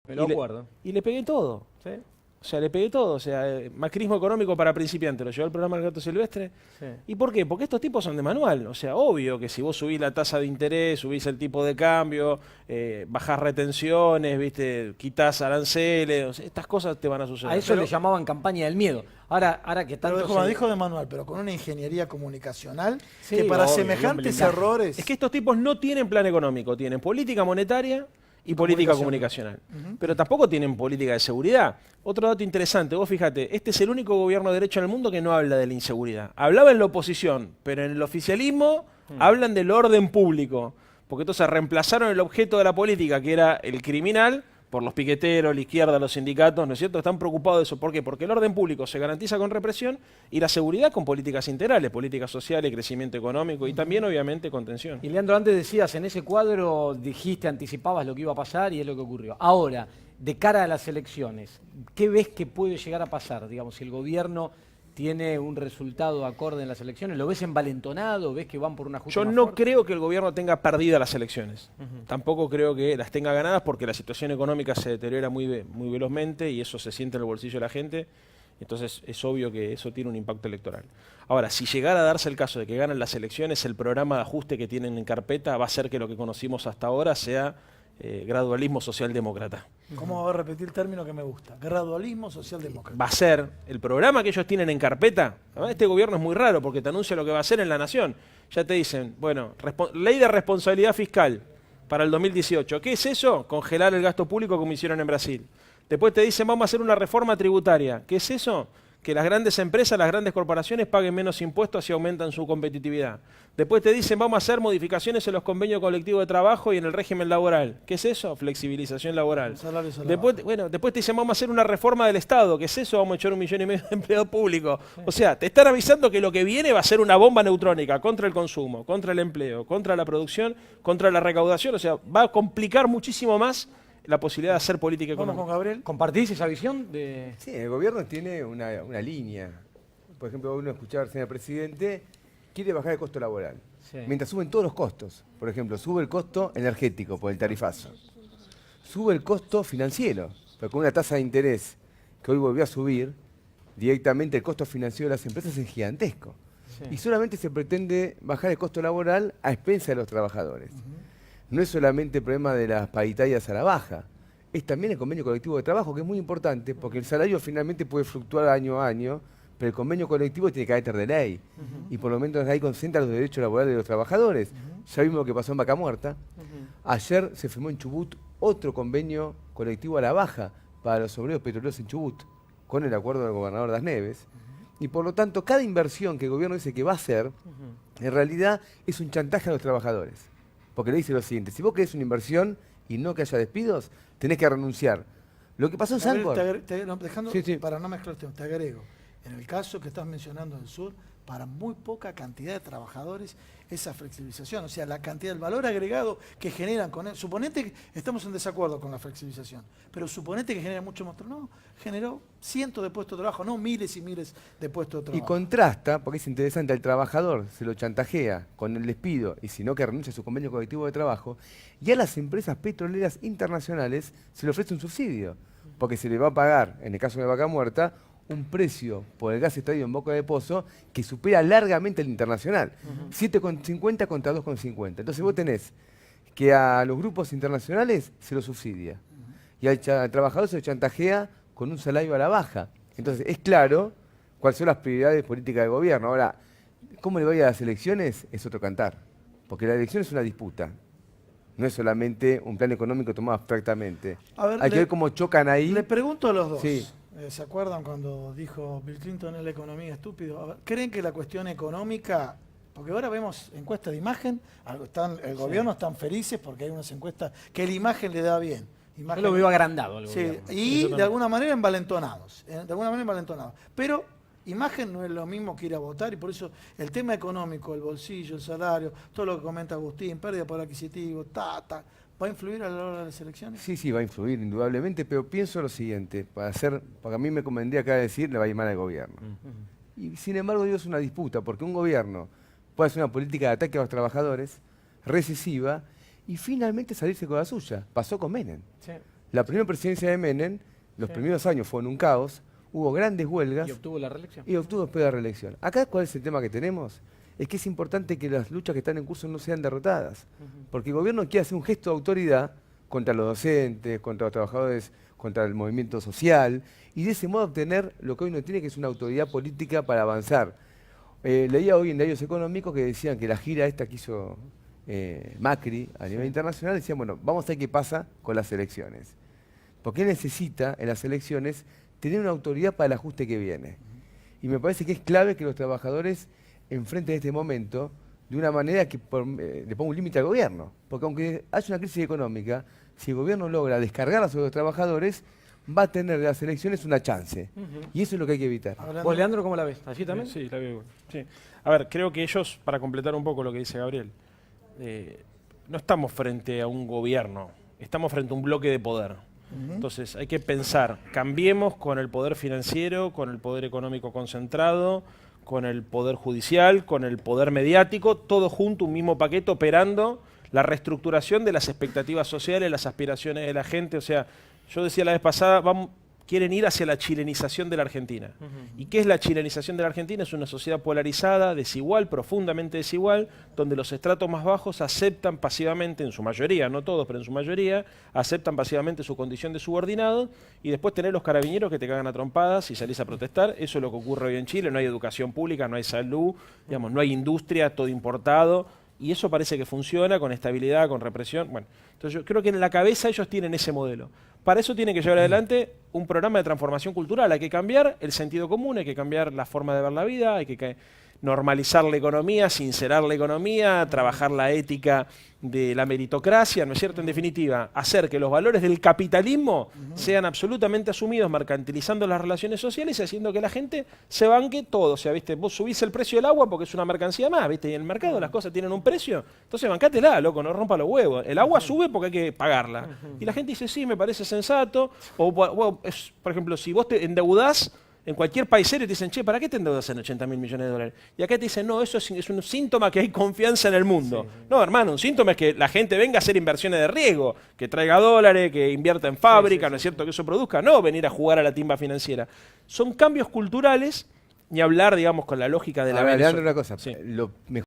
Me lo acuerdo. Y le pegué todo. ¿Sí? O sea, le pegué todo. O sea, macrismo económico para principiantes. Lo llevó al programa del Gato Silvestre. Sí. ¿Y por qué? Porque estos tipos son de manual. O sea, obvio que si vos subís la tasa de interés, subís el tipo de cambio, bajás retenciones, ¿viste? Quitás aranceles, o sea, estas cosas te van a suceder. A eso le llamaban campaña del miedo. Ahora que tanto Pero como se- dijo de manual, pero con una ingeniería comunicacional Sí, que para obvio, semejantes blindaje. errores... Es que estos tipos no tienen plan económico, tienen política monetaria y política comunicacional. Pero tampoco tienen política de seguridad. Otro dato interesante, vos fíjate, este es el único gobierno de derecha en el mundo que no habla de la inseguridad. Hablaba en la oposición, pero en el oficialismo hablan del orden público. Porque entonces reemplazaron el objeto de la política, que era el criminal, por los piqueteros, la izquierda, los sindicatos, ¿no es cierto? Están preocupados de eso. ¿Por qué? Porque el orden público se garantiza con represión y la seguridad con políticas integrales, políticas sociales, crecimiento económico y también, obviamente, contención. Y Leandro, antes decías, en ese cuadro dijiste, anticipabas lo que iba a pasar y es lo que ocurrió. Ahora, de cara a las elecciones, ¿qué ves que puede llegar a pasar? Digamos, si el gobierno tiene un resultado acorde en las elecciones, ¿lo ves envalentonado? ¿Ves que van por una justa Yo más no fuerte? creo que el gobierno tenga perdidas las elecciones. Tampoco creo que las tenga ganadas porque la situación económica se deteriora muy velozmente y eso se siente en el bolsillo de la gente. Entonces es obvio que eso tiene un impacto electoral. Ahora, si llegara a darse el caso de que ganan las elecciones, el programa de ajuste que tienen en carpeta va a ser que lo que conocimos hasta ahora sea gradualismo socialdemócrata. ¿Cómo va a repetir el término que me gusta? Gradualismo socialdemócrata. Va a ser el programa que ellos tienen en carpeta. Además, este gobierno es muy raro porque te anuncia lo que va a hacer en la nación. Ya te dicen, bueno, ley de responsabilidad fiscal para el 2018. ¿Qué es eso? Congelar el gasto público como hicieron en Brasil. Después te dicen, vamos a hacer una reforma tributaria. ¿Qué es eso? Que las grandes empresas, las grandes corporaciones paguen menos impuestos y aumentan su competitividad. Después te dicen, vamos a hacer modificaciones en los convenios colectivos de trabajo y en el régimen laboral. ¿Qué es eso? Flexibilización laboral. Salarios Después, después te dicen, vamos a hacer una reforma del Estado. ¿Qué es eso? Vamos a echar 1,5 millones de empleados públicos. O sea, te están avisando que lo que viene va a ser una bomba neutrónica contra el consumo, contra el empleo, contra la producción, contra la recaudación. O sea, va a complicar muchísimo más la posibilidad de hacer política Vamos económica. con Gabriel. ¿Compartís esa visión de...? Sí, el gobierno tiene una línea. Por ejemplo, uno escuchaba al señor presidente, quiere bajar el costo laboral. Sí. Mientras suben todos los costos. Por ejemplo, sube el costo energético por el tarifazo. Sube el costo financiero. Pero con una tasa de interés que hoy volvió a subir, directamente el costo financiero de las empresas es gigantesco. Sí. Y solamente se pretende bajar el costo laboral a expensas de los trabajadores. No es solamente el problema de las paritarias a la baja, es también el convenio colectivo de trabajo, que es muy importante, porque el salario finalmente puede fluctuar año a año, pero el convenio colectivo tiene carácter de ley, y por lo menos ahí concentra los derechos laborales de los trabajadores. Ya vimos lo que pasó en Vaca Muerta. Ayer se firmó en Chubut otro convenio colectivo a la baja para los obreros petroleros en Chubut, con el acuerdo del gobernador Das Neves. Y por lo tanto, cada inversión que el gobierno dice que va a hacer, en realidad es un chantaje a los trabajadores. Porque le dice lo siguiente, si vos querés una inversión y no que haya despidos, tenés que renunciar. Lo que pasó en Gabriel, Sancor... dejando, Sí. para no mezclar temas, te agrego. En el caso que estás mencionando del sur, para muy poca cantidad de trabajadores, esa flexibilización, o sea, la cantidad, el valor agregado que generan con él. Suponete que estamos en desacuerdo con la flexibilización, pero suponete que genera mucho más trabajo. No, generó cientos de puestos de trabajo, no miles y miles de puestos de Y trabajo. contrasta, porque es interesante, al trabajador se lo chantajea con el despido y si no que renuncia a su convenio colectivo de trabajo, y a las empresas petroleras internacionales se le ofrece un subsidio, porque se le va a pagar, en el caso de Vaca Muerta, un precio por el gas extraído en Boca de Pozo que supera largamente el internacional. 7,50 contra 2,50. Entonces vos tenés que a los grupos internacionales se lo subsidia y al trabajador se lo chantajea con un salario a la baja. Entonces es claro cuáles son las prioridades políticas del gobierno. Ahora, cómo le vaya a las elecciones es otro cantar, porque la elección es una disputa. No es solamente un plan económico tomado abstractamente. A ver, Hay que ver cómo chocan ahí. Le pregunto a los dos. Sí. ¿Se acuerdan cuando dijo Bill Clinton en la economía estúpido? A ver, ¿creen que la cuestión económica, porque ahora vemos encuestas de imagen, el gobierno están felices porque hay unas encuestas que la imagen le da bien. Yo lo veo agrandado al Sí, gobierno. y de alguna manera envalentonados. Pero imagen no es lo mismo que ir a votar y por eso el tema económico, el bolsillo, el salario, todo lo que comenta Agustín, pérdida de poder adquisitivo, ¿va a influir a la hora de las elecciones? Sí, va a influir indudablemente, pero pienso lo siguiente, porque a mí me convendría acá decir, le va a ir mal al gobierno. Y sin embargo digo, es una disputa, porque un gobierno puede hacer una política de ataque a los trabajadores, recesiva, y finalmente salirse con la suya. Pasó con Menem. Sí. La primera presidencia de Menem, los primeros años fueron un caos, hubo grandes huelgas ¿Y obtuvo la reelección? y obtuvo después la reelección. Acá, ¿cuál es el tema que tenemos? Es que es importante que las luchas que están en curso no sean derrotadas, porque el gobierno quiere hacer un gesto de autoridad contra los docentes, contra los trabajadores, contra el movimiento social, y de ese modo obtener lo que hoy no tiene, que es una autoridad política para avanzar. Leía hoy en diarios económicos que decían que la gira esta que hizo Macri a nivel internacional, decían, bueno, vamos a ver qué pasa con las elecciones. Porque él necesita en las elecciones tener una autoridad para el ajuste que viene. Y me parece que es clave que los trabajadores enfrenten este momento de una manera que le ponga un límite al gobierno. Porque aunque haya una crisis económica, si el gobierno logra descargarla sobre los trabajadores, va a tener de las elecciones una chance. Y eso es lo que hay que evitar. ¿Vos, Leandro, cómo la ves? ¿Así también? Sí, la veo igual. Sí. A ver, creo que ellos, para completar un poco lo que dice Gabriel, no estamos frente a un gobierno, estamos frente a un bloque de poder. Entonces hay que pensar, cambiemos con el poder financiero, con el poder económico concentrado, con el poder judicial, con el poder mediático, todo junto, un mismo paquete operando la reestructuración de las expectativas sociales, las aspiraciones de la gente. O sea, yo decía la vez pasada, quieren ir hacia la chilenización de la Argentina. ¿Y qué es la chilenización de la Argentina? Es una sociedad polarizada, desigual, profundamente desigual, donde los estratos más bajos aceptan pasivamente, en su mayoría, no todos, pero en su mayoría, aceptan pasivamente su condición de subordinado, y después tener los carabineros que te cagan a trompadas y salís a protestar. Eso es lo que ocurre hoy en Chile. No hay educación pública, no hay salud, digamos, no hay industria, todo importado. Y eso parece que funciona con estabilidad, con represión. Bueno, entonces yo creo que en la cabeza ellos tienen ese modelo. Para eso tienen que llevar adelante un programa de transformación cultural. Hay que cambiar el sentido común, hay que cambiar la forma de ver la vida, hay que normalizar la economía, sincerar la economía, trabajar la ética de la meritocracia, ¿no es cierto? En definitiva, hacer que los valores del capitalismo sean absolutamente asumidos, mercantilizando las relaciones sociales y haciendo que la gente se banque todo. O sea, ¿viste? Vos subís el precio del agua porque es una mercancía más, ¿viste? Y en el mercado las cosas tienen un precio, entonces bancátela, loco, no rompa los huevos. El agua sube porque hay que pagarla. Y la gente dice, sí, me parece sensato. O, por ejemplo, si vos te endeudás, en cualquier país serio te dicen, che, ¿para qué te endeudas en 80.000 millones de dólares? Y acá te dicen, no, eso es un síntoma que hay confianza en el mundo. Sí. No, hermano, un síntoma es que la gente venga a hacer inversiones de riesgo, que traiga dólares, que invierta en fábrica, ¿no es cierto? Que eso produzca, no venir a jugar a la timba financiera. Son cambios culturales, ni hablar, digamos, con la lógica de la Venezuela. Una cosa, sí. Lo mejor